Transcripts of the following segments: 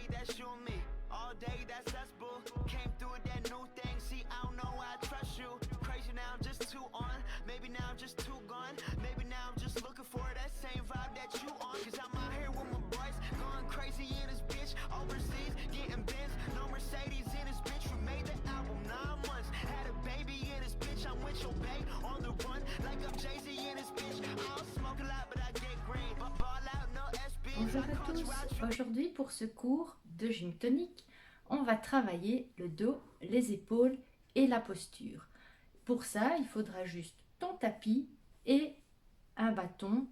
day, that's you and me. All day, that's us, boo. Came through with that new thing. See, I don't know why I trust you. Crazy now, I'm just too on. Maybe now I'm just too gone. Maybe now I'm just looking for that same vibe that you on. Cause I'm out here with my boys, going crazy in this bitch. Overseas, getting Benz, no Mercedes in this bitch. We made the album 9 months. Had a baby in this bitch. I'm with your babe on the run. Like I'm Jay-Z in this bitch. I don't smoke a lot, but I get green. But ball out, no SB. Bonjour à tous, aujourd'hui pour ce cours de gym tonique, on va travailler le dos, les épaules et la posture. Pour ça, il faudra juste ton tapis et un bâton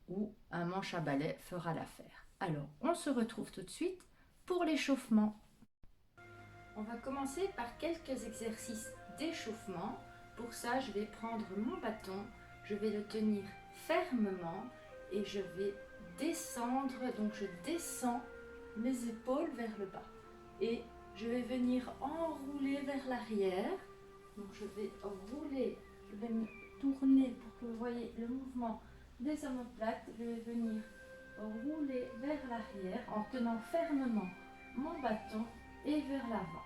ou un manche à balai fera l'affaire. Alors, on se retrouve tout de suite pour l'échauffement. On va commencer par quelques exercices d'échauffement. Pour ça, je vais prendre mon bâton, je vais le tenir fermement et je vais descendre, donc je descends mes épaules vers le bas et je vais venir enrouler vers l'arrière. Donc je vais rouler, je vais me tourner pour que vous voyez le mouvement des omoplates. Je vais venir rouler vers l'arrière en tenant fermement mon bâton et vers l'avant.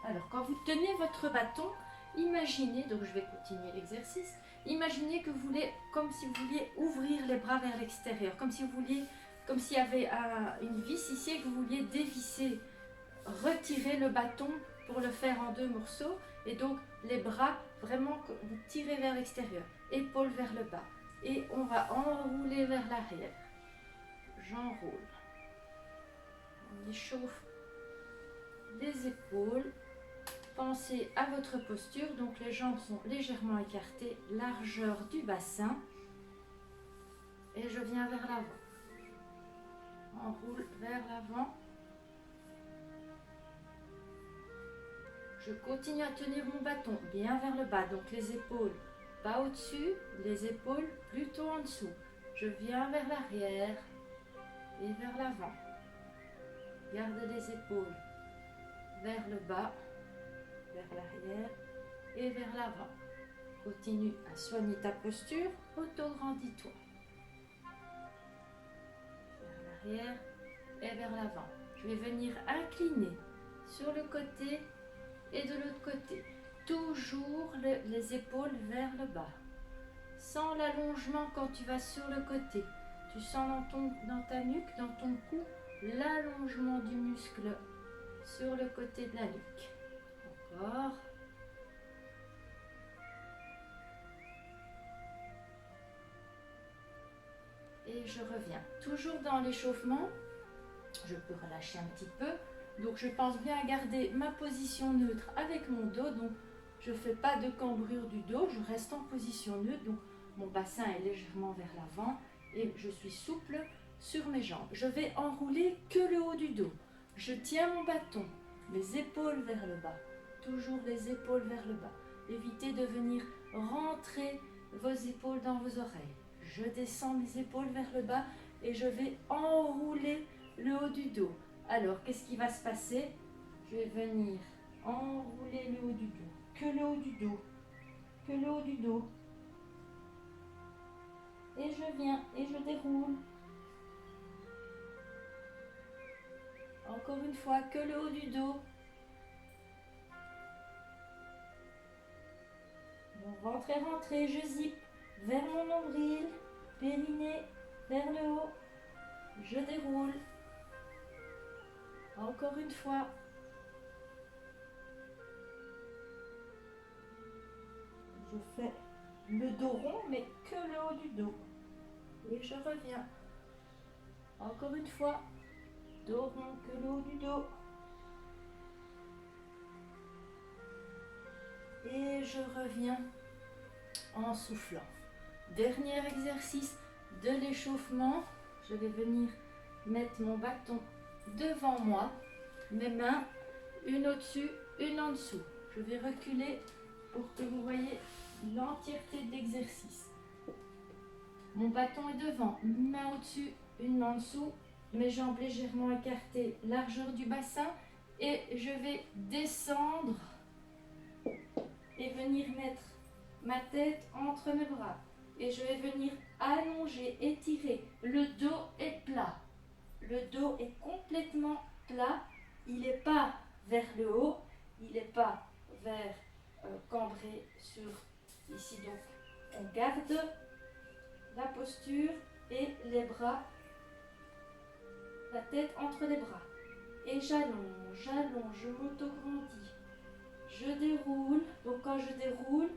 Alors quand vous tenez votre bâton, imaginez, donc je vais continuer l'exercice, imaginez que vous voulez, comme si vous vouliez ouvrir les bras vers l'extérieur, comme si vous vouliez, comme s'il y avait une vis ici et que vous vouliez dévisser, retirer le bâton pour le faire en 2 morceaux et donc les bras vraiment que vous tirez vers l'extérieur, épaules vers le bas et on va enrouler vers l'arrière. J'enroule, on échauffe les épaules. Pensez à votre posture, donc les jambes sont légèrement écartées, largeur du bassin et je viens vers l'avant. Enroule vers l'avant. Je continue à tenir mon bâton bien vers le bas, donc les épaules pas au-dessus, les épaules plutôt en dessous. Je viens vers l'arrière et vers l'avant. Garde les épaules vers le bas, vers l'arrière et vers l'avant. Continue à soigner ta posture, auto-grandis-toi. Vers l'arrière et vers l'avant. Je vais venir incliner sur le côté et de l'autre côté. Toujours les épaules vers le bas. Sans l'allongement quand tu vas sur le côté. Tu sens dans ta nuque, dans ton cou, l'allongement du muscle sur le côté de la nuque. Encore. Et je reviens. Toujours dans l'échauffement, je peux relâcher un petit peu. Donc je pense bien à garder ma position neutre avec mon dos. Donc je ne fais pas de cambrure du dos, je reste en position neutre. Donc mon bassin est légèrement vers l'avant et je suis souple sur mes jambes. Je vais enrouler que le haut du dos. Je tiens mon bâton, les épaules vers le bas. Toujours les épaules vers le bas. Évitez de venir rentrer vos épaules dans vos oreilles. Je descends mes épaules vers le bas et je vais enrouler le haut du dos. Alors, qu'est-ce qui va se passer? Je vais venir enrouler le haut du dos. Que le haut du dos. Que le haut du dos. Et je viens et je déroule. Encore une fois, que le haut du dos. Mon ventre est rentré, je zippe vers mon nombril, périnée vers le haut. Je déroule. Encore une fois. Je fais le dos rond, mais que le haut du dos. Et je reviens. Encore une fois. Dos rond, que le haut du dos. Et je reviens en soufflant. Dernier exercice de l'échauffement. Je vais venir mettre mon bâton devant moi, mes mains, une au-dessus, une en dessous. Je vais reculer pour que vous voyez l'entièreté de l'exercice. Mon bâton est devant, une main au-dessus, une main en dessous, mes jambes légèrement écartées, largeur du bassin et je vais descendre et venir mettre ma tête entre mes bras. Et je vais venir allonger, étirer. Le dos est plat. le dos est complètement plat. Il n'est pas vers le haut, il n'est pas vers cambré sur ici. Donc on garde la posture et les bras, la tête entre les bras. Et j'allonge, j'allonge, je m'auto-grandis. Je déroule. Donc quand je déroule,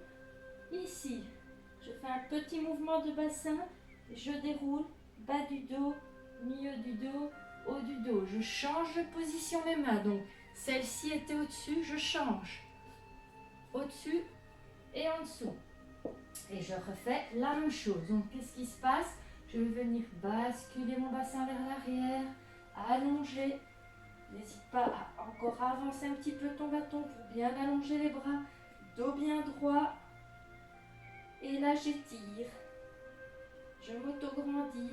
ici, je fais un petit mouvement de bassin. Je déroule, bas du dos, milieu du dos, haut du dos. Je change de position mes mains. Donc celle-ci était au-dessus, je change. Au-dessus et en dessous. Et je refais la même chose. Donc qu'est-ce qui se passe? Je vais venir basculer mon bassin vers l'arrière, allonger. N'hésite pas à encore avancer un petit peu ton bâton pour bien allonger les bras. Dos bien droit. Et là j'étire. Je m'auto-grandis.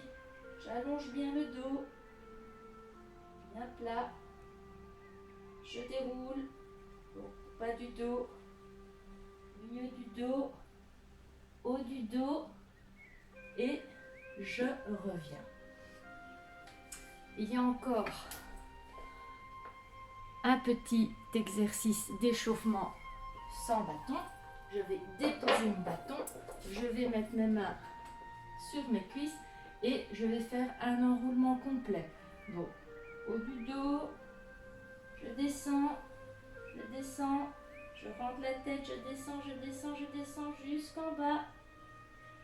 J'allonge bien le dos. Bien plat. Je déroule. Donc, bas du dos. Milieu du dos. Haut du dos. Et je reviens. Il y a encore un petit exercice d'échauffement sans bâton. Je vais déposer mon bâton, je vais mettre mes mains sur mes cuisses et je vais faire un enroulement complet. Donc, haut du dos, je descends, je rentre la tête, je descends jusqu'en bas.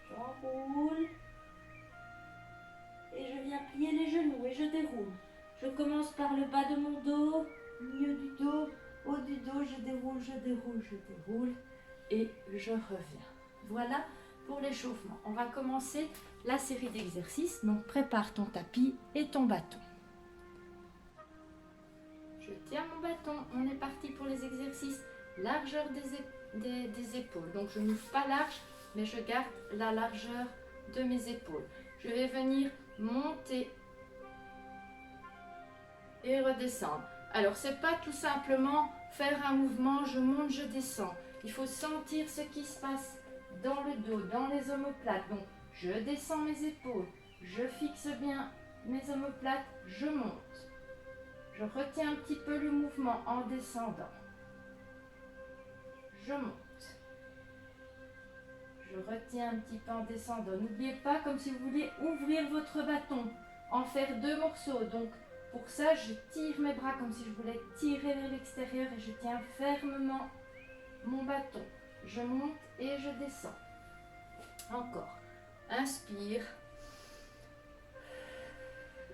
J'enroule et je viens plier les genoux et je déroule. Je commence par le bas de mon dos, milieu du dos, haut du dos, je déroule et je reviens. Voilà pour l'échauffement. On va commencer la série d'exercices. Donc prépare ton tapis et ton bâton. Je tiens mon bâton. On est parti pour les exercices. Largeur des épaules. Donc je n'ouvre pas large, mais je garde la largeur de mes épaules. Je vais venir monter et redescendre. Alors, c'est pas tout simplement faire un mouvement, je monte, je descends. Il faut sentir ce qui se passe dans le dos, dans les omoplates. Donc, je descends mes épaules, je fixe bien mes omoplates, je monte. Je retiens un petit peu le mouvement en descendant. Je monte. Je retiens un petit peu en descendant. N'oubliez pas, comme si vous voulez ouvrir votre bâton, en faire 2 morceaux. Donc, pour ça, je tire mes bras comme si je voulais tirer vers l'extérieur et je tiens fermement mon bâton. Je monte et je descends. Encore. Inspire.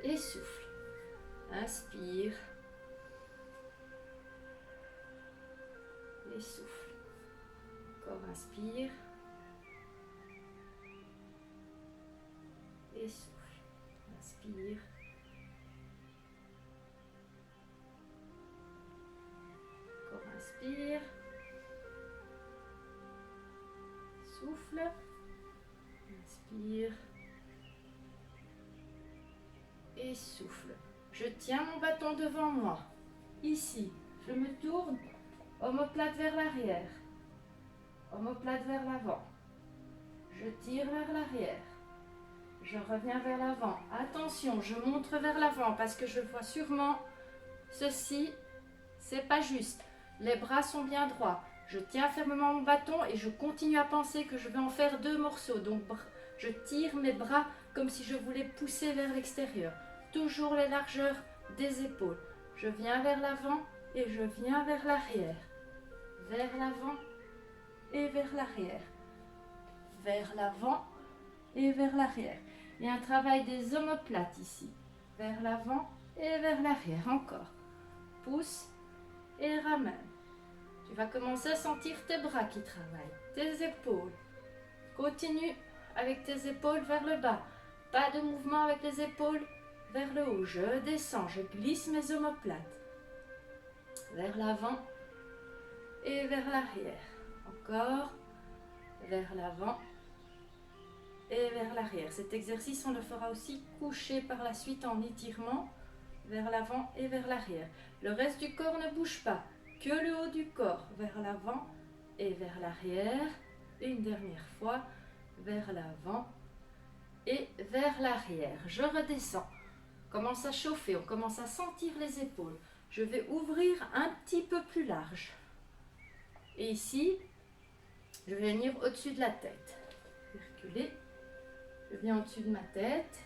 Et souffle. Inspire. Et souffle. Encore inspire. Et souffle. Inspire. Inspire, souffle, inspire et souffle. Je tiens mon bâton devant moi. Ici, je me tourne, omoplate vers l'arrière, omoplate vers l'avant. Je tire vers l'arrière. Je reviens vers l'avant. Attention, je montre vers l'avant parce que je vois sûrement ceci, c'est pas juste. Les bras sont bien droits. Je tiens fermement mon bâton et je continue à penser que je vais en faire 2 morceaux. Donc, je tire mes bras comme si je voulais pousser vers l'extérieur. Toujours les largeurs des épaules. Je viens vers l'avant et je viens vers l'arrière. Vers l'avant et vers l'arrière. Vers l'avant et vers l'arrière. Il y a un travail des omoplates ici. Vers l'avant et vers l'arrière. Encore. Pousse et ramène. Tu vas commencer à sentir tes bras qui travaillent, tes épaules. Continue avec tes épaules vers le bas. Pas de mouvement avec les épaules vers le haut. Je descends, je glisse mes omoplates. Vers l'avant et vers l'arrière. Encore. Vers l'avant et vers l'arrière. Cet exercice, on le fera aussi couché par la suite en étirement. Vers l'avant et vers l'arrière. Le reste du corps ne bouge pas, que le haut du corps vers l'avant et vers l'arrière. Une dernière fois, vers l'avant et vers l'arrière. Je redescends. On commence à chauffer, on commence à sentir les épaules. Je vais ouvrir un petit peu plus large. Et ici, je vais venir au-dessus de la tête. Je vais reculer. Je viens au-dessus de ma tête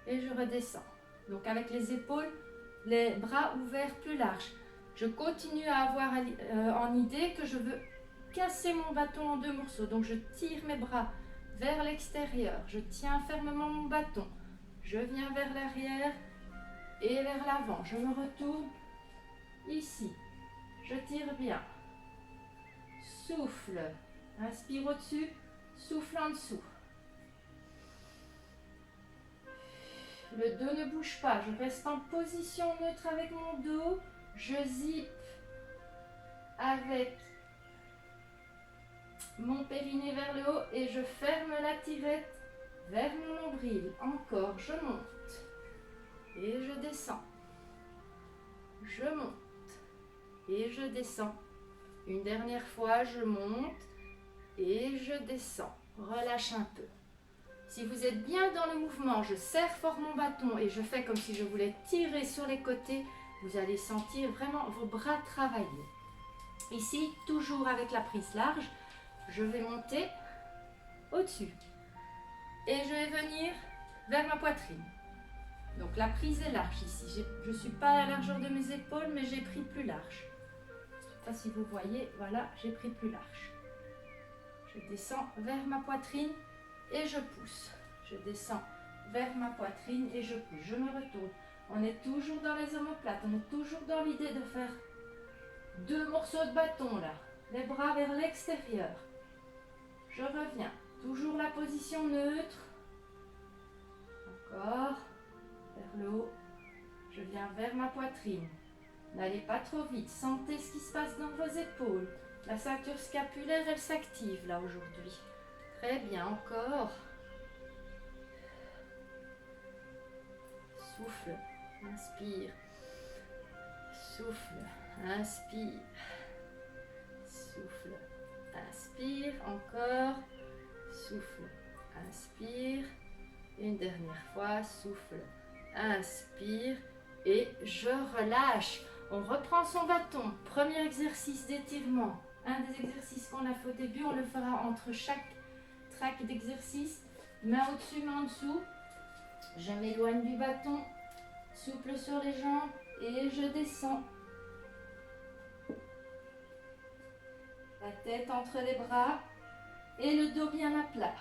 et je redescends. Donc avec les épaules, les bras ouverts plus larges. Je continue à avoir en idée que je veux casser mon bâton en deux morceaux. Donc je tire mes bras vers l'extérieur. Je tiens fermement mon bâton. Je viens vers l'arrière et vers l'avant. Je me retourne ici. Je tire bien. Souffle. Inspire au-dessus. Souffle en dessous. Le dos ne bouge pas. Je reste en position neutre avec mon dos. Je zippe avec mon périnée vers le haut et je ferme la tirette vers mon nombril. Encore, je monte et je descends. Je monte et je descends. Une dernière fois, je monte et je descends. Relâche un peu. Si vous êtes bien dans le mouvement, je serre fort mon bâton et je fais comme si je voulais tirer sur les côtés. Vous allez sentir vraiment vos bras travailler. Ici, toujours avec la prise large, je vais monter au-dessus. Et je vais venir vers ma poitrine. Donc la prise est large ici. Je ne suis pas à la largeur de mes épaules, mais j'ai pris plus large. Je ne sais pas si vous voyez, voilà, j'ai pris plus large. Je descends vers ma poitrine et je pousse. Je descends vers ma poitrine et je pousse. Je me retourne. On est toujours dans les omoplates. On est toujours dans l'idée de faire deux morceaux de bâton là. Les bras vers l'extérieur. Je reviens. Toujours la position neutre. Encore. Vers le haut. Je viens vers ma poitrine. N'allez pas trop vite. Sentez ce qui se passe dans vos épaules. La ceinture scapulaire, elle s'active là aujourd'hui. Très bien. Encore. Souffle. Inspire. Souffle. Inspire. Souffle. Inspire. Encore. Souffle. Inspire. Une dernière fois. Souffle. Inspire. Et je relâche. On reprend son bâton. Premier exercice d'étirement. Un des exercices qu'on a fait au début. On le fera entre chaque track d'exercice. Main au-dessus, main en dessous. Je m'éloigne du bâton. Souple sur les jambes. Et je descends. La tête entre les bras. Et le dos bien à plat.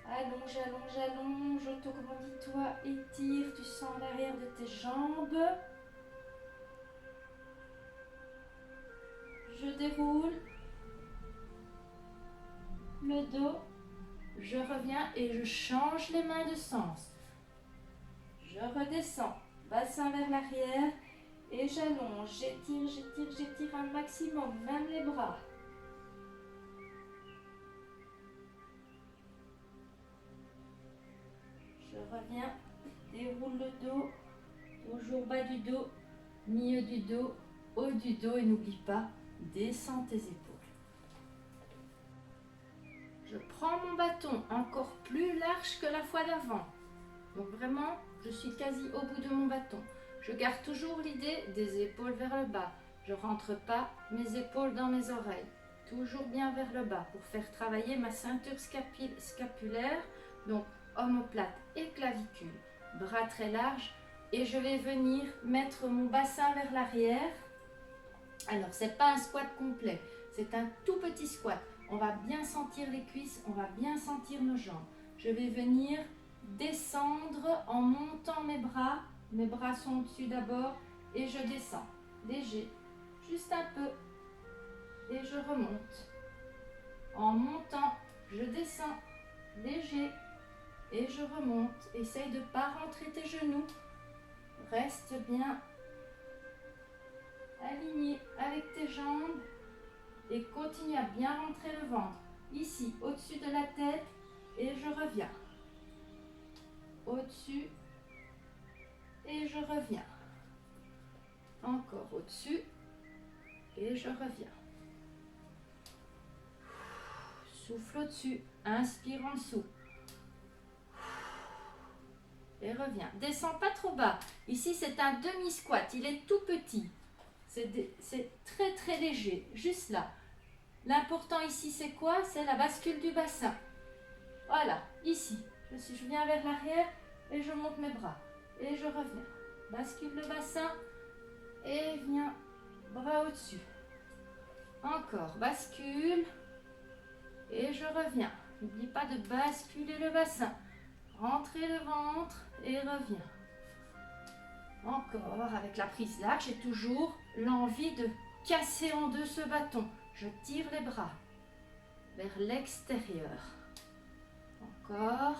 Allonge, allonge, allonge. Autograndis-toi. Étire. Tu sens l'arrière de tes jambes. Je déroule. Le dos. Je reviens et je change les mains de sens. Je redescends. Bassin vers l'arrière. Et j'allonge. J'étire, j'étire, j'étire un maximum. Même les bras. Je reviens, déroule le dos, toujours bas du dos, milieu du dos, haut du dos et n'oublie pas, descends tes épaules. Je prends mon bâton encore plus large que la fois d'avant. Donc vraiment, je suis quasi au bout de mon bâton. Je garde toujours l'idée des épaules vers le bas. Je ne rentre pas mes épaules dans mes oreilles. Toujours bien vers le bas pour faire travailler ma ceinture scapulaire. Donc, omoplate et clavicule, bras très larges et je vais venir mettre mon bassin vers l'arrière. Alors c'est pas un squat complet, c'est un tout petit squat. On va bien sentir les cuisses, on va bien sentir nos jambes. Je vais venir descendre en montant mes bras sont au-dessus d'abord et je descends, léger, juste un peu et je remonte. En montant, je descends, léger. Et je remonte. Essaye de ne pas rentrer tes genoux. Reste bien aligné avec tes jambes. Et continue à bien rentrer le ventre. Ici, au-dessus de la tête. Et je reviens. Au-dessus. Et je reviens. Encore au-dessus. Et je reviens. Souffle au-dessus. Inspire en dessous. et reviens. Descends pas trop bas. Ici, c'est un demi-squat. Il est tout petit. C'est très très léger. Juste là. L'important ici, c'est quoi? C'est la bascule du bassin. Voilà, ici. Je viens vers l'arrière et je monte mes bras. Et je reviens. Bascule le bassin et viens bras au-dessus. Encore, bascule et je reviens. N'oublie pas de basculer le bassin. Rentrez le ventre et reviens. Encore avec la prise large, j'ai toujours l'envie de casser en deux ce bâton. Je tire les bras vers l'extérieur. Encore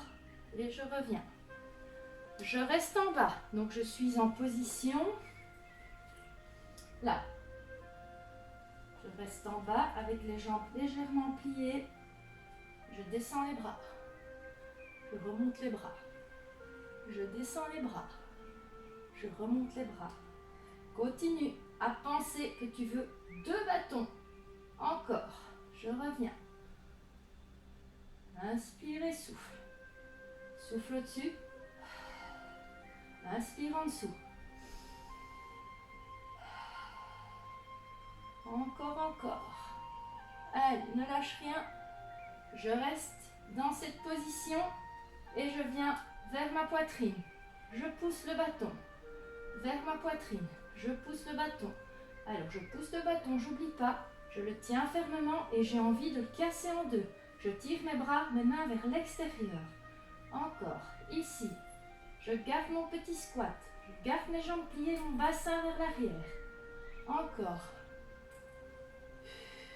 et je reviens. Je reste en bas, donc je suis en position là. Je reste en bas avec les jambes légèrement pliées. Je descends les bras. Je remonte les bras. Je descends les bras. Je remonte les bras. Continue à penser que tu veux 2 bâtons. Encore. Je reviens. Inspire et souffle. Souffle au-dessus. Inspire en dessous. Encore. Allez, ne lâche rien. Je reste dans cette position et je viens vers ma poitrine. Je pousse le bâton vers ma poitrine. Je pousse le bâton. Alors, je pousse le bâton, j'oublie pas. Je le tiens fermement et j'ai envie de le casser en deux. Je tire mes bras, mes mains vers l'extérieur. Encore, ici. Je garde mon petit squat. Je garde mes jambes pliées, mon bassin vers l'arrière. Encore.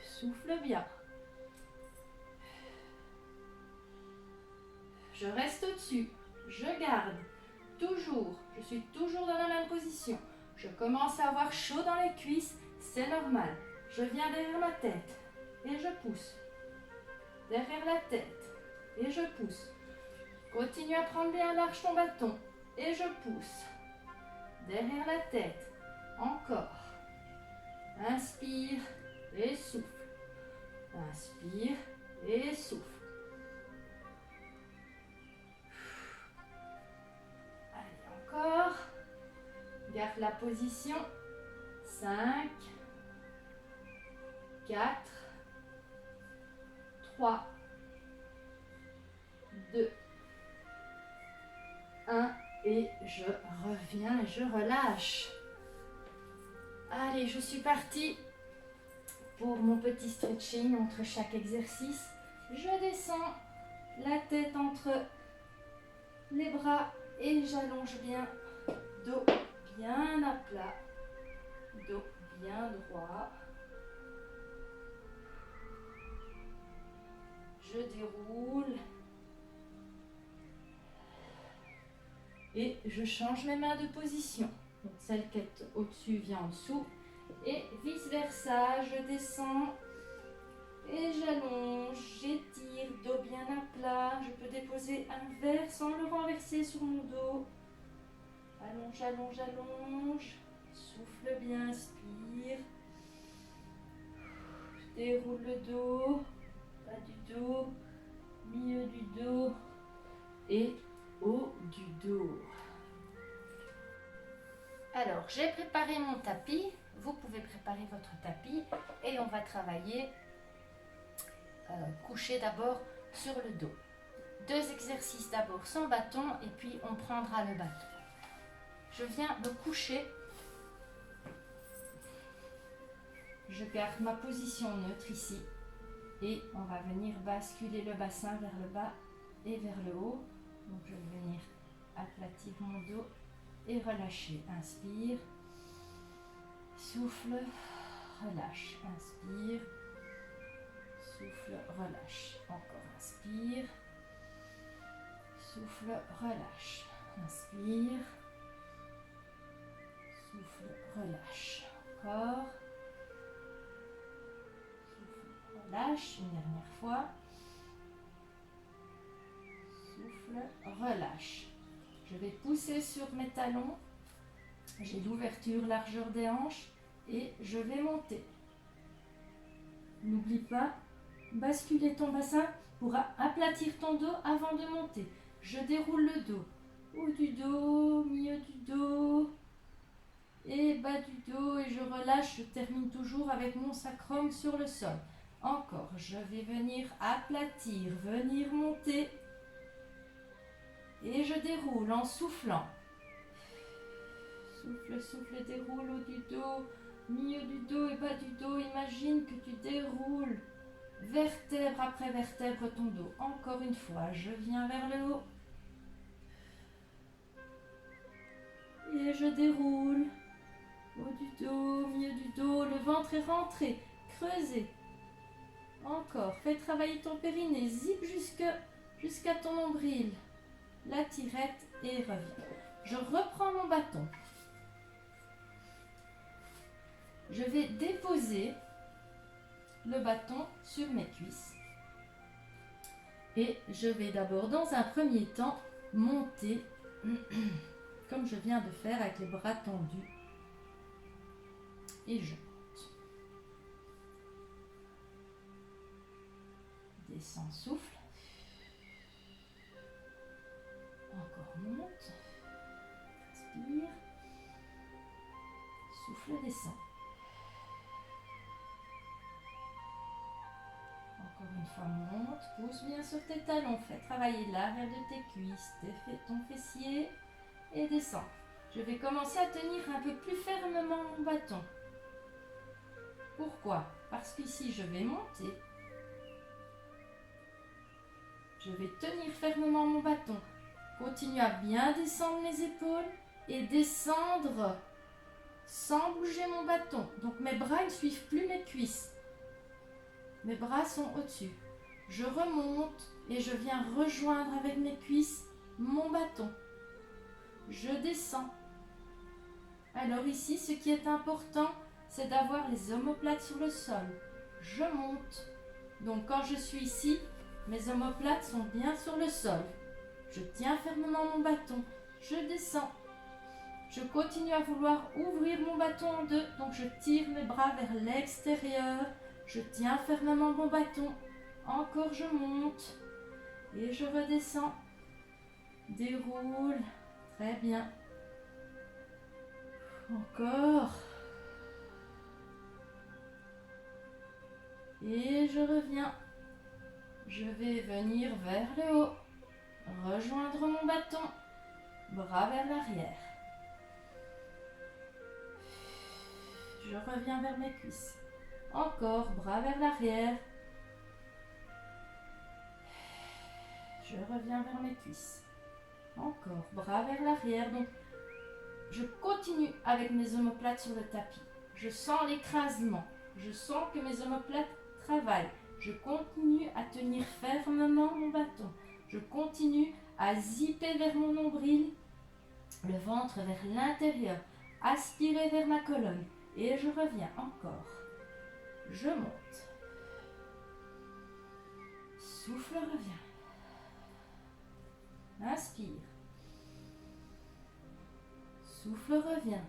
Souffle bien. Je reste au-dessus. Je garde. Toujours. Je suis toujours dans la même position. Je commence à avoir chaud dans les cuisses. C'est normal. Je viens derrière ma tête. Et je pousse. Derrière la tête. Et je pousse. Continue à prendre bien large ton bâton. Et je pousse. Derrière la tête. Encore. Inspire et souffle. Inspire et souffle. Allez, encore. Garde la position. 5, 4, 3, 2, 1 et je reviens et je relâche. Allez, je suis partie pour mon petit stretching entre chaque exercice. Je descends la tête entre les bras et j'allonge bien, dos bien à plat, dos bien droit. Je déroule et je change mes mains de position. Donc celle qui est au-dessus vient en dessous et vice versa. Je descends et j'allonge, j'étire, dos bien à plat. Je peux déposer un verre sans le renverser sur mon dos. Allonge, allonge, allonge. Souffle bien, inspire. Je déroule le dos, bas du dos, milieu du dos et haut du dos. Alors, j'ai préparé mon tapis. Vous pouvez préparer votre tapis et on va travailler couché d'abord sur le dos. 2 exercices d'abord sans bâton et puis on prendra le bâton. Je viens me coucher. Je garde ma position neutre ici et on va venir basculer le bassin vers le bas et vers le haut. Donc je vais venir aplatir mon dos et relâcher. Inspire, souffle, relâche. Inspire, souffle, relâche. Encore inspire, souffle, relâche. Inspire, souffle, relâche. Encore. Souffle, relâche. Une dernière fois. Souffle, relâche. Je vais pousser sur mes talons. J'ai l'ouverture largeur des hanches et je vais monter. N'oublie pas, basculer ton bassin pour aplatir ton dos avant de monter. Je déroule le dos. haut du dos, milieu du dos et bas du dos et je relâche, je termine toujours avec mon sacrum sur le sol. Encore, je vais venir aplatir, venir monter et je déroule en soufflant. Souffle, souffle, déroule haut du dos, milieu du dos et bas du dos. Imagine que tu déroules vertèbre après vertèbre ton dos. Encore une fois, je viens vers le haut. Et je déroule. Haut du dos, milieu du dos, le ventre est rentré. Creusez. Encore, fais travailler ton périnée. Zip jusqu'à ton nombril. La tirette et reviens. Je reprends mon bâton. Je vais déposer le bâton sur mes cuisses. Et je vais d'abord, dans un premier temps, monter comme je viens de faire avec les bras tendus. Et je monte. Descends, souffle. Encore monte. Inspire. Souffle, descend. Encore une fois, monte. Pousse bien sur tes talons. Fais travailler l'arrière de tes cuisses, ton fessier et descends. Je vais commencer à tenir un peu plus fermement mon bâton. Pourquoi? Parce qu'ici, je vais monter. Je vais tenir fermement mon bâton. Continue à bien descendre mes épaules et descendre sans bouger mon bâton. Donc mes bras ne suivent plus mes cuisses. Mes bras sont au-dessus. Je remonte et je viens rejoindre avec mes cuisses mon bâton. Je descends. Alors ici, ce qui est important, c'est d'avoir les omoplates sur le sol. Je monte. Donc quand je suis ici, mes omoplates sont bien sur le sol. Je tiens fermement mon bâton. Je descends. Je continue à vouloir ouvrir mon bâton en deux. Donc je tire mes bras vers l'extérieur. Je tiens fermement mon bâton. Encore je monte. Et je redescends. Déroule. Très bien. Encore. Et je reviens. Je vais venir vers le haut. Rejoindre mon bâton. Bras vers l'arrière. Je reviens vers mes cuisses. Encore, bras vers l'arrière. Je reviens vers mes cuisses. Encore, bras vers l'arrière. Donc, je continue avec mes omoplates sur le tapis. Je sens l'écrasement. Je sens que mes omoplates travaillent. Je continue à tenir fermement mon bâton. Je continue à zipper vers mon nombril, le ventre vers l'intérieur, aspirer vers ma colonne. Et je reviens encore. Je monte. Souffle, reviens. Inspire. Souffle, reviens.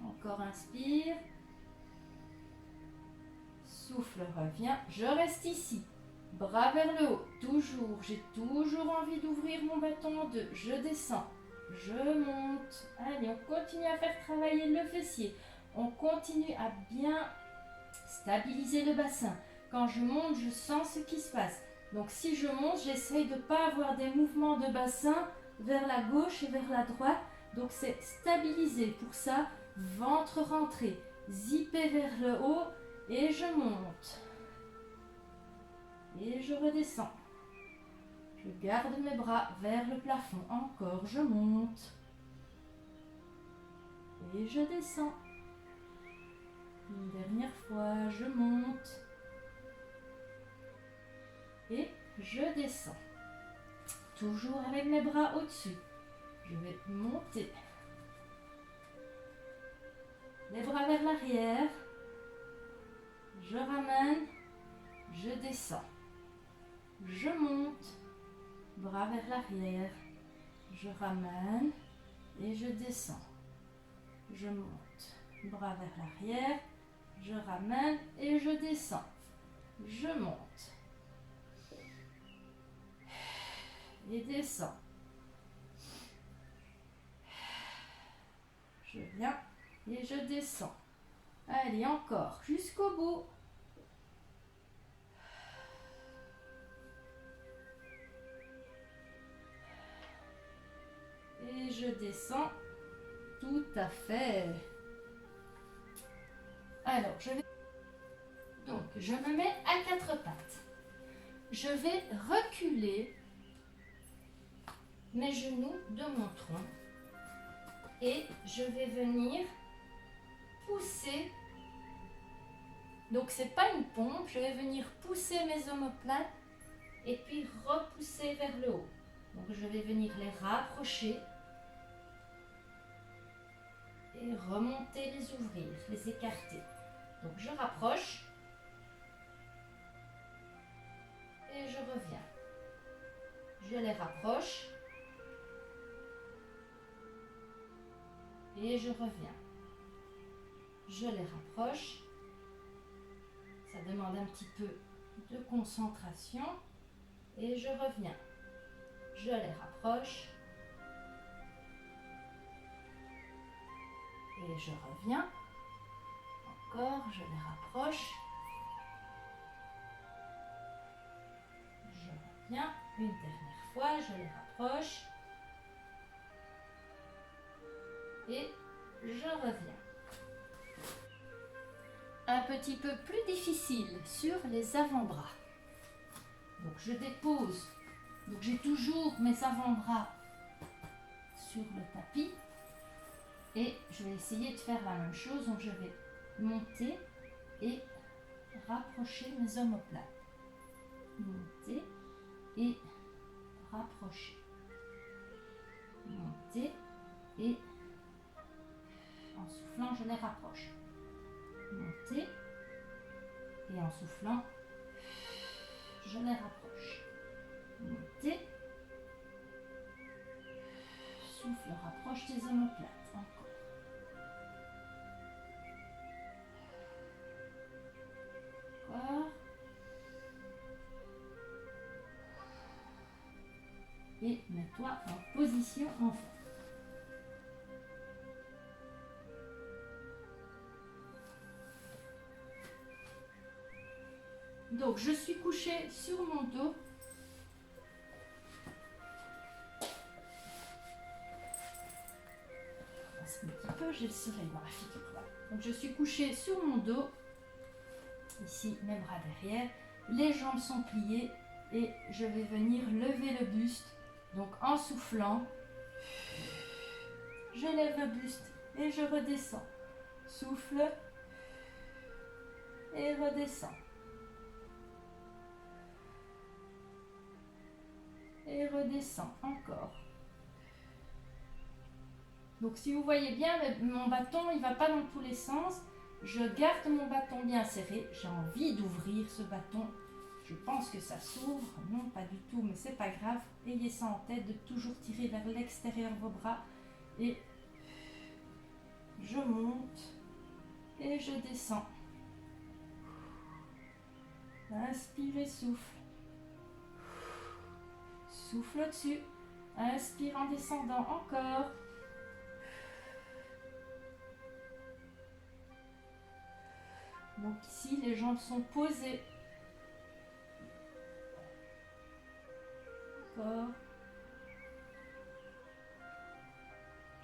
Encore inspire. Souffle, reviens. Je reste ici. Bras vers le haut. Toujours. J'ai toujours envie d'ouvrir mon bâton en deux. Je descends. Je monte. Allez, on continue à faire travailler le fessier. On continue à bien stabiliser le bassin. Quand je monte, je sens ce qui se passe. Donc si je monte, j'essaye de ne pas avoir des mouvements de bassin vers la gauche et vers la droite. Donc c'est stabiliser. Pour ça, ventre rentré. Zipper vers le haut et je monte. Et je redescends. Je garde mes bras vers le plafond. Encore, je monte. Et je descends. Une dernière fois, je monte. Et je descends. Toujours avec mes bras au-dessus. Je vais monter. Les bras vers l'arrière. Je ramène. Je descends. Je monte. Bras vers l'arrière. Je ramène. Et je descends. Je monte. Bras vers l'arrière. Je ramène et je descends. Je monte. Et descends. Je viens et je descends. Allez, encore, jusqu'au bout. Et je descends. Tout à fait. Alors, donc, je me mets à quatre pattes. Je vais reculer mes genoux de mon tronc et je vais venir pousser. Donc, c'est pas une pompe, je vais venir pousser mes omoplates et puis repousser vers le haut. Donc, je vais venir les rapprocher et remonter, les ouvrir, les écarter. Donc, je rapproche et je reviens. Je les rapproche et je reviens. Je les rapproche. Ça demande un petit peu de concentration et je reviens. Je les rapproche et je reviens. Encore, je les rapproche. Je reviens. Une dernière fois, je les rapproche. Et je reviens. Un petit peu plus difficile sur les avant-bras. Donc je dépose. Donc j'ai toujours mes avant-bras sur le tapis. Et je vais essayer de faire la même chose. Donc je vais monter et rapprocher mes omoplates. Monter et rapprocher. Monter et en soufflant, je les rapproche. Monter et en soufflant, je les rapproche. Monter, souffle, rapproche des omoplates. Encore. Encore. Et mets-toi en position enfant. Donc, je suis couchée sur mon dos. Un petit peu, j'ai le soleil dans la figure. Là. Donc, je suis couchée sur mon dos. Ici, mes bras derrière. Les jambes sont pliées et je vais venir lever le buste. Donc, en soufflant, je lève le buste et je redescends. Souffle et redescends. Et redescends encore. Donc si vous voyez bien, mon bâton, il ne va pas dans tous les sens. Je garde mon bâton bien serré. J'ai envie d'ouvrir ce bâton. Je pense que ça s'ouvre. Non, pas du tout, mais c'est pas grave. Ayez ça en tête de toujours tirer vers l'extérieur vos bras. Et je monte et je descends. Inspire et souffle. Souffle au-dessus. Inspire en descendant encore. Donc ici, les jambes sont posées. Encore.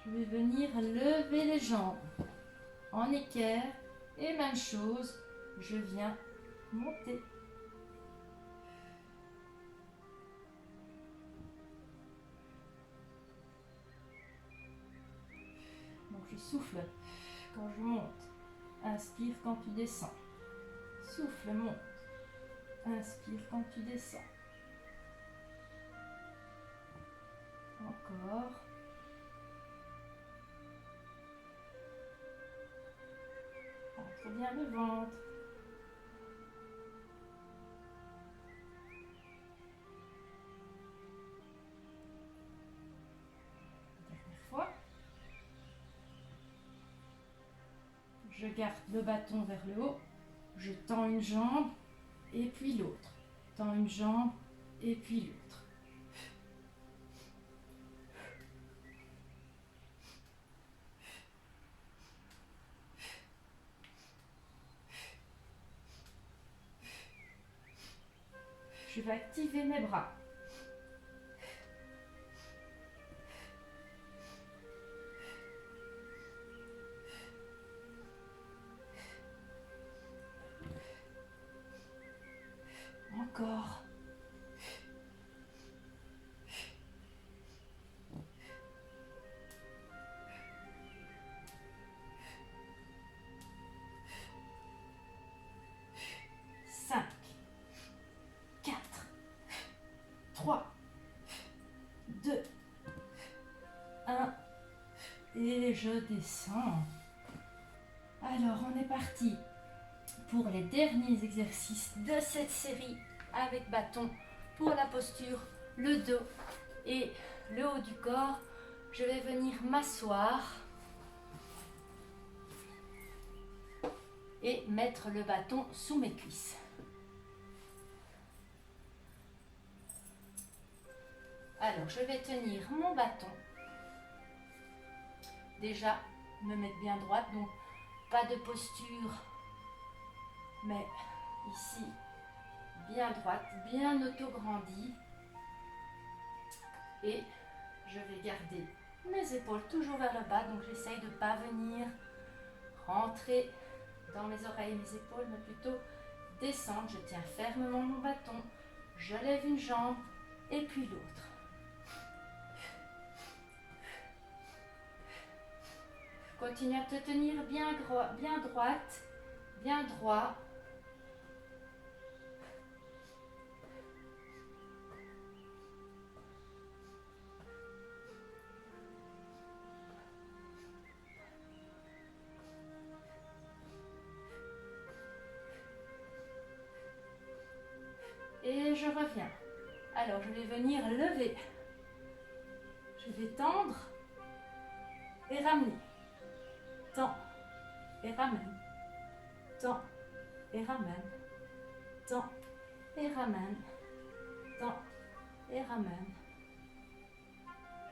Je vais venir lever les jambes en équerre. Et même chose, je viens monter. Donc je souffle quand je monte. Inspire quand tu descends. Souffle, monte. Inspire quand tu descends. Encore. Entre bien le ventre. Dernière fois. Je garde le bâton vers le haut. Je tends une jambe et puis l'autre. Tends une jambe et puis l'autre. je vais activer mes bras. Encore. Cinq, 4, 3, 2, 1 et je descends. Alors on est parti pour les derniers exercices de cette série avec bâton pour la posture, le dos et le haut du corps. Je vais venir m'asseoir et mettre le bâton sous mes cuisses. Alors, je vais tenir mon bâton. Déjà, me mettre bien droite, donc pas de posture, mais ici, bien droite, bien auto-grandie. Et je vais garder mes épaules toujours vers le bas, donc j'essaye de ne pas venir rentrer dans mes oreilles, mes épaules, mais plutôt descendre. Je tiens fermement mon bâton, je lève une jambe et puis l'autre. Continue à te tenir bien droite, bien droit. Et je reviens. Alors, je vais venir lever. Je vais tendre et ramener. Tends et ramène. Tends et ramène. Tends et ramène. Tends et ramène.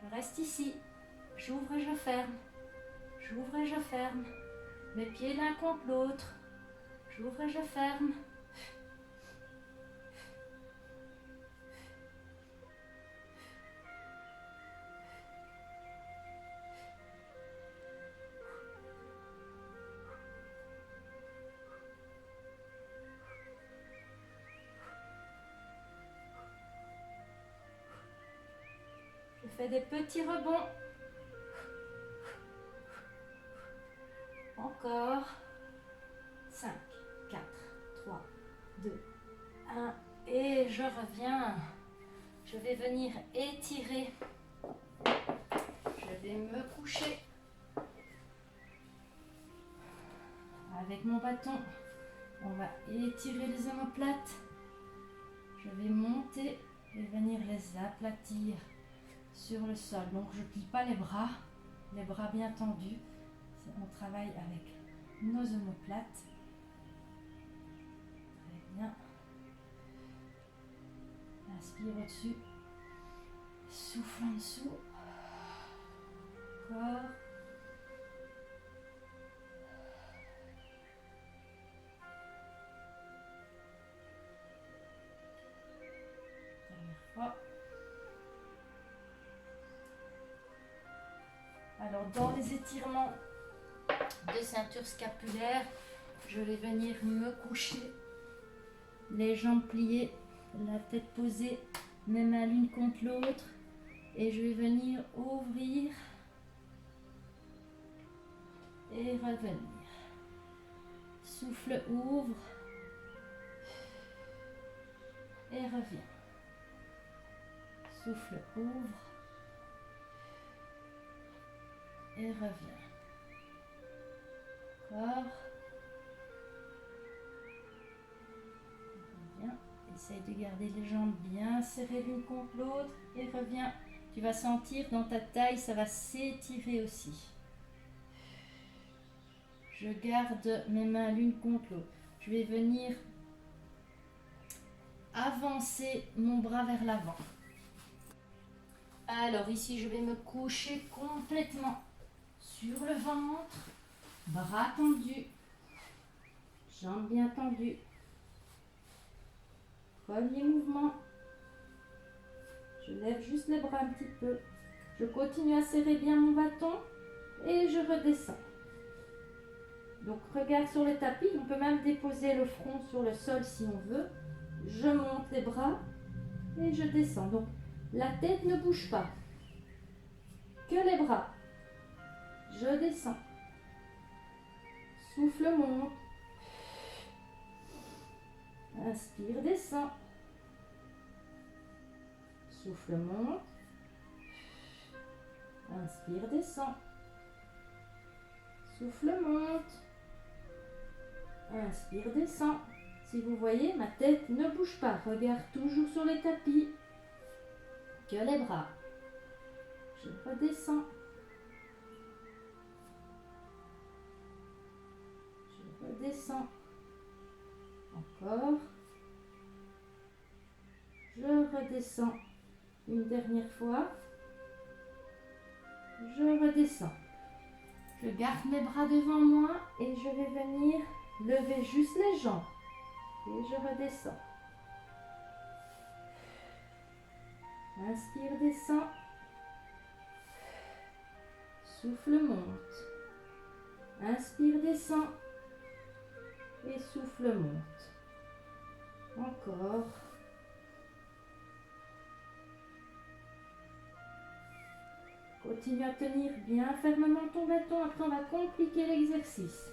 Je reste ici. J'ouvre et je ferme. J'ouvre et je ferme. Mes pieds l'un contre l'autre. J'ouvre et je ferme. Je fais des petits rebonds. Encore. 5, 4, 3, 2, 1. Et je reviens. Je vais venir étirer. Je vais me coucher. Avec mon bâton, on va étirer les omoplates. Je vais monter et venir les aplatir sur le sol. Donc je ne plie pas les bras bien tendus. On travaille avec nos omoplates. Très bien. Inspire au-dessus. Souffle en dessous. Encore. Dernière fois. Alors, dans les étirements de ceinture scapulaire, je vais venir me coucher, les jambes pliées, la tête posée, mes mains l'une contre l'autre, et je vais venir ouvrir et revenir. Souffle, ouvre et reviens. Souffle, ouvre et reviens. Encore. Reviens. Essaye de garder les jambes bien serrées l'une contre l'autre et reviens. Tu vas sentir dans ta taille, ça va s'étirer aussi. Je garde mes mains l'une contre l'autre. Je vais venir avancer mon bras vers l'avant. Alors ici, je vais me coucher complètement sur le ventre, bras tendus, jambes bien tendues. Premier mouvement. Je lève juste les bras un petit peu. Je continue à serrer bien mon bâton et je redescends. Donc regard sur le tapis, on peut même déposer le front sur le sol si on veut. Je monte les bras et je descends. Donc la tête ne bouge pas, que les bras. Je descends. Souffle monte. Inspire, descend. Souffle monte. Inspire, descend. Souffle monte. Inspire, descend. Si vous voyez, ma tête ne bouge pas. Regard toujours sur le tapis. Que les bras. Je redescends. Je redescends. Encore. Je redescends. Une dernière fois. Je redescends. Je garde mes bras devant moi et je vais venir lever juste les jambes. Et je redescends. Inspire, descend. Souffle, monte. Inspire, descend. Et souffle, monte. Encore. Continue à tenir bien fermement ton bâton. Après, on va compliquer l'exercice.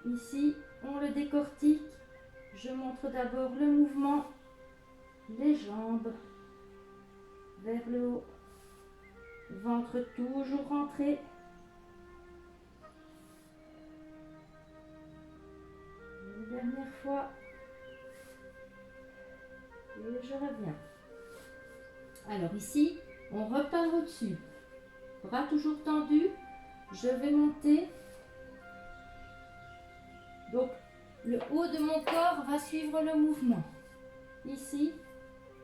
Ici, on le décortique. Je montre d'abord le mouvement. Les jambes vers le haut. Ventre toujours rentré. Une dernière fois. Et je reviens. Alors ici, on repart au-dessus. Bras toujours tendus. Je vais monter. Donc, le haut de mon corps va suivre le mouvement. Ici,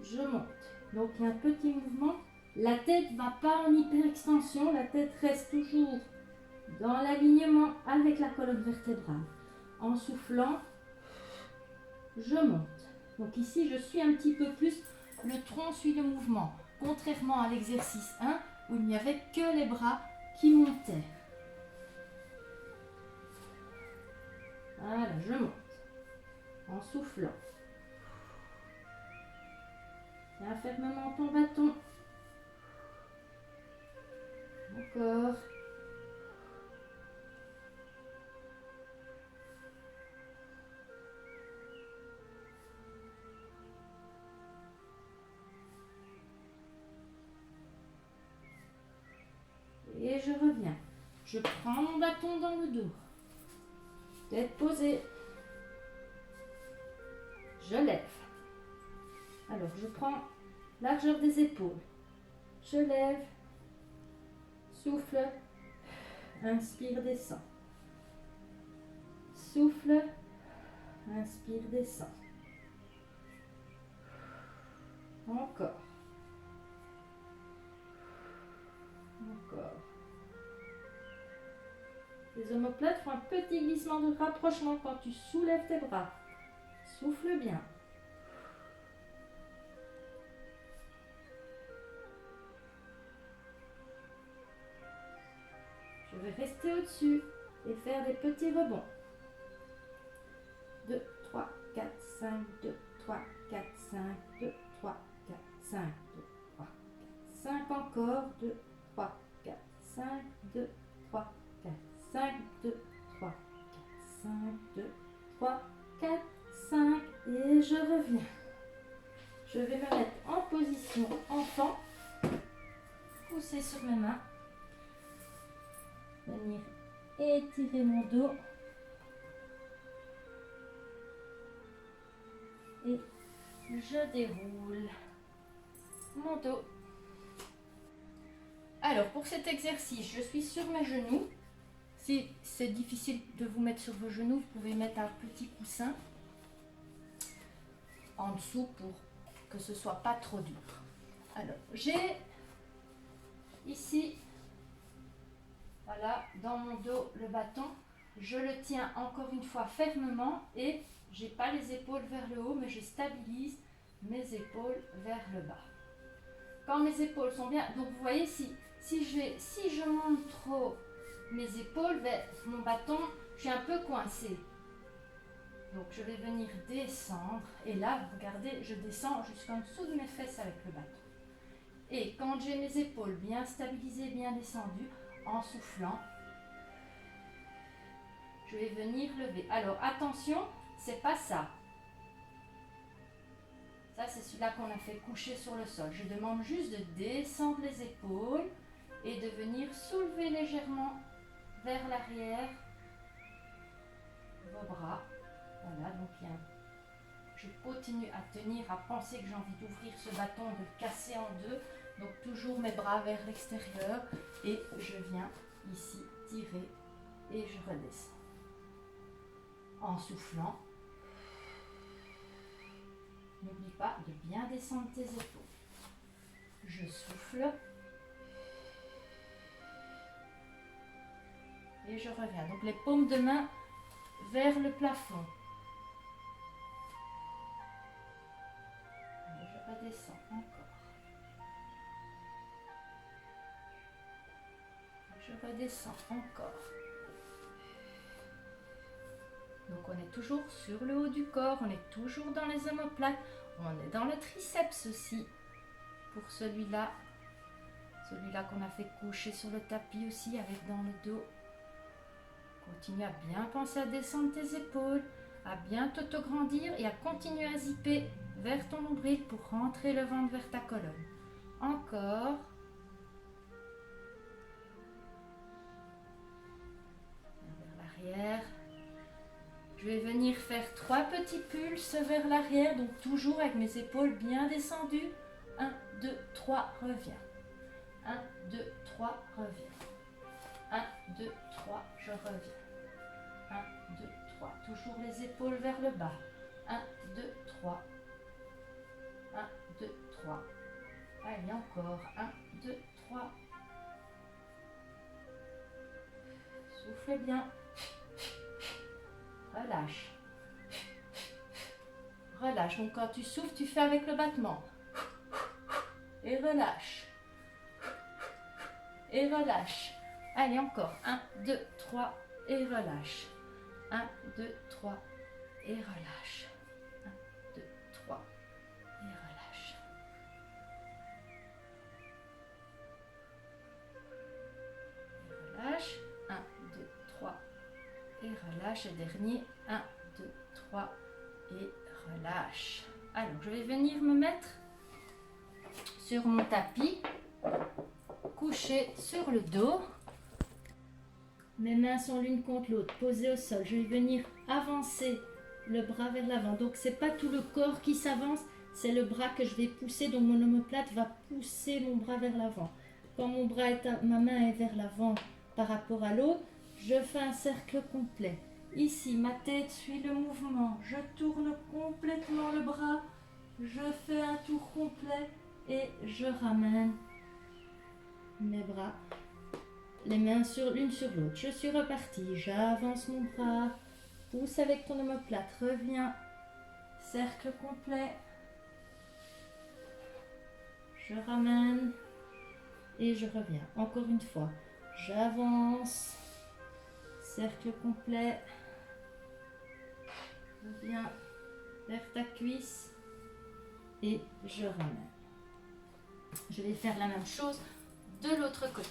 je monte. Donc, il y a un petit mouvement. La tête ne va pas en hyperextension. La tête reste toujours dans l'alignement avec la colonne vertébrale. En soufflant, je monte. Donc ici, je suis un petit peu plus. Le tronc suit le mouvement. Contrairement à l'exercice 1, où il n'y avait que les bras qui montaient. Voilà, je monte. En soufflant. Tiens fermement ton bâton. Encore. Et je reviens. Je prends mon bâton dans le dos. Tête posée. Je lève. Alors, je prends largeur des épaules. Je lève. Souffle. Inspire, descend. Souffle. Inspire, descend. Encore. Encore. Les omoplates font un petit glissement de rapprochement quand tu soulèves tes bras. Souffle bien. Je vais rester au-dessus et faire des petits rebonds. 2, 3, 4, 5, 2, 3, 4, 5, 2, 3, 4, 5, 2, 3, 4, 5 encore. 2, 3, 4, 5, 2, 3, 4, 5, 2, 3, 4, 5, 2, 3, 4, 5 et je reviens. Je vais me mettre en position enfant, pousser sur mes mains, venir étirer mon dos et je déroule mon dos. Alors pour cet exercice, je suis sur mes genoux. Si c'est difficile de vous mettre sur vos genoux, vous pouvez mettre un petit coussin en dessous pour que ce soit pas trop dur. Alors j'ai ici, voilà, dans mon dos le bâton. Je le tiens encore une fois fermement et j'ai pas les épaules vers le haut, mais je stabilise mes épaules vers le bas. quand mes épaules sont bien, donc vous voyez, si je monte trop mes épaules vers mon bâton, je suis un peu coincée. Donc je vais venir descendre et là, regardez, je descends jusqu'en dessous de mes fesses avec le bâton. Et quand j'ai mes épaules bien stabilisées, bien descendues, en soufflant, je vais venir lever. Alors attention, c'est pas ça. Ça, c'est celui-là qu'on a fait coucher sur le sol. Je demande juste de descendre les épaules et de venir soulever légèrement vers l'arrière vos bras. Voilà, donc je continue à tenir, à penser que j'ai envie d'ouvrir ce bâton, de le casser en deux. Donc toujours mes bras vers l'extérieur et je viens ici tirer et je redescends. En soufflant. N'oublie pas de bien descendre tes épaules. Je souffle. Et je reviens. Donc les paumes de main vers le plafond. Et je redescends encore. Je redescends encore. Donc on est toujours sur le haut du corps, on est toujours dans les omoplates, on est dans le triceps aussi. Pour celui-là qu'on a fait coucher sur le tapis aussi avec dans le dos. Continue à bien penser à descendre tes épaules, à bien t'autograndir et à continuer à zipper vers ton nombril pour rentrer le ventre vers ta colonne. Encore. Vers l'arrière. Je vais venir faire 3 petits pulses vers l'arrière, donc toujours avec mes épaules bien descendues. 1, 2, 3, reviens. 1, 2, 3, reviens. 1, 2, 3, je reviens. 1, 2, 3, toujours les épaules vers le bas. 1, 2, 3. 1, 2, 3. Allez, encore. 1, 2, 3. Soufflez bien. Relâche. Relâche. Donc quand tu souffles, tu fais avec le battement. Et relâche. Et relâche. Allez, encore. 1, 2, 3 et relâche. 1, 2, 3 et relâche. 1, 2, 3 et relâche. Et relâche. 1, 2, 3 et relâche. Et dernier. 1, 2, 3 et relâche. Alors, je vais venir me mettre sur mon tapis, couché sur le dos. Mes mains sont l'une contre l'autre, posées au sol. Je vais venir avancer le bras vers l'avant. Donc, ce n'est pas tout le corps qui s'avance, c'est le bras que je vais pousser. Donc, mon omoplate va pousser mon bras vers l'avant. Quand ma main est vers l'avant par rapport à l'autre, je fais un cercle complet. Ici, ma tête suit le mouvement. Je tourne complètement le bras. Je fais un tour complet et je ramène mes bras. Les mains l'une sur l'autre. Je suis repartie. J'avance mon bras. Pousse avec ton omoplate. Reviens. Cercle complet. Je ramène. Et je reviens. Encore une fois. J'avance. Cercle complet. Reviens vers ta cuisse. Et je ramène. Je vais faire la même chose de l'autre côté.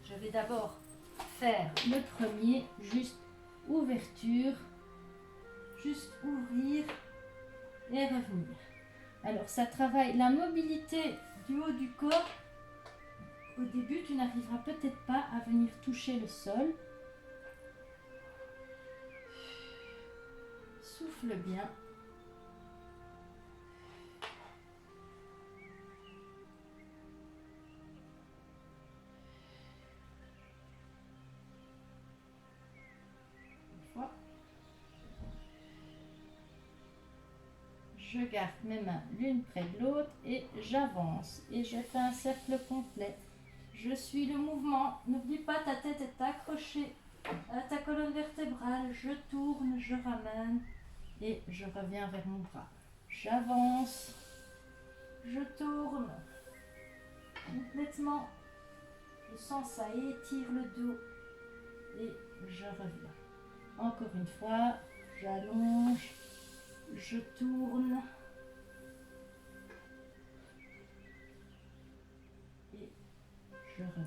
Je vais d'abord faire le premier, juste ouverture, juste ouvrir et revenir. Alors ça travaille la mobilité du haut du corps. Au début, tu n'arriveras peut-être pas à venir toucher le sol. Souffle bien. Je garde mes mains l'une près de l'autre et j'avance et je fais un cercle complet. Je suis le mouvement. N'oublie pas, ta tête est accrochée à ta colonne vertébrale. Je tourne, je ramène et je reviens vers mon bras. J'avance je tourne complètement. Je sens ça étire le dos et je reviens. Encore une fois, j'allonge, je tourne et je reviens.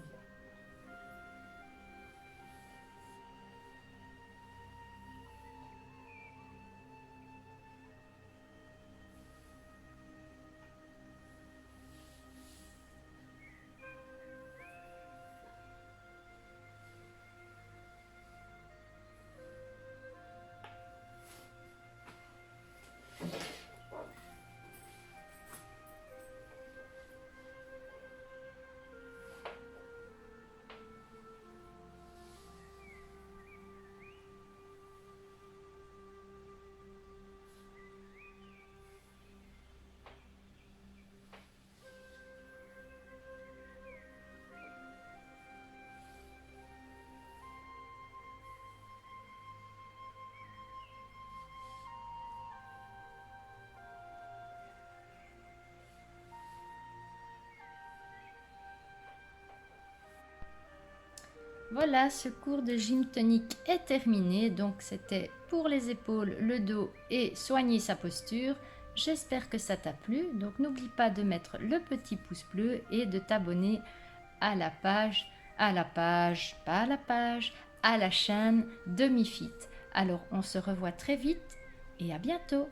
Voilà, ce cours de gym tonique est terminé. Donc, c'était pour les épaules, le dos et soigner sa posture. J'espère que ça t'a plu. Donc, n'oublie pas de mettre le petit pouce bleu et de t'abonner à la chaîne de MiFit. Alors, on se revoit très vite et à bientôt.